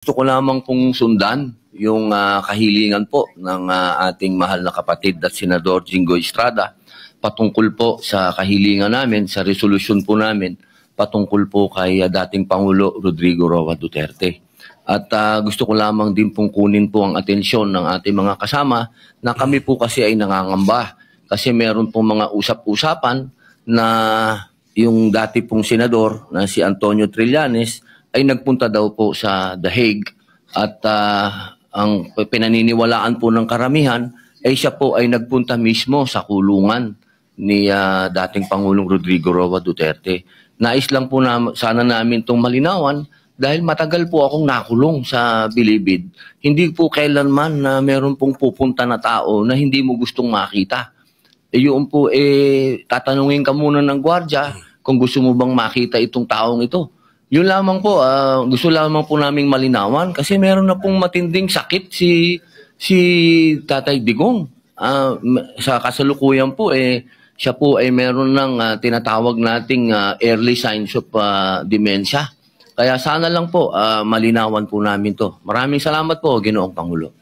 Gusto ko lamang pong sundan yung kahilingan po ng ating mahal na kapatid at Senador Jinggoy Estrada patungkol po sa kahilingan namin, sa resolusyon po namin patungkol po kay dating Pangulo Rodrigo Roa Duterte. At gusto ko lamang din pong kunin po ang atensyon ng ating mga kasama na kami po kasi ay nangangamba kasi meron pong mga usap-usapan na yung dati pong senador na si Antonio Trillanes ay nagpunta daw po sa The Hague at ang pinaniniwalaan po ng karamihan ay siya po ay nagpunta mismo sa kulungan ni dating Pangulong Rodrigo Roa Duterte. Nais lang po sana namin itong malinawan dahil matagal po akong nakulong sa Bilibid. Hindi po kailanman na meron pong pupunta na tao na hindi mo gustong makita. Yun po, tatanungin ka muna ng gwardiya kung gusto mo bang makita itong taong ito. Yun lamang po, gusto lamang po naming malinawan kasi meron na pong matinding sakit si Tatay Digong. Sa kasalukuyan po, siya po ay meron ng tinatawag nating early signs of dementia. Kaya sana lang po malinawan po namin to. Maraming salamat po, Ginoong Pangulo.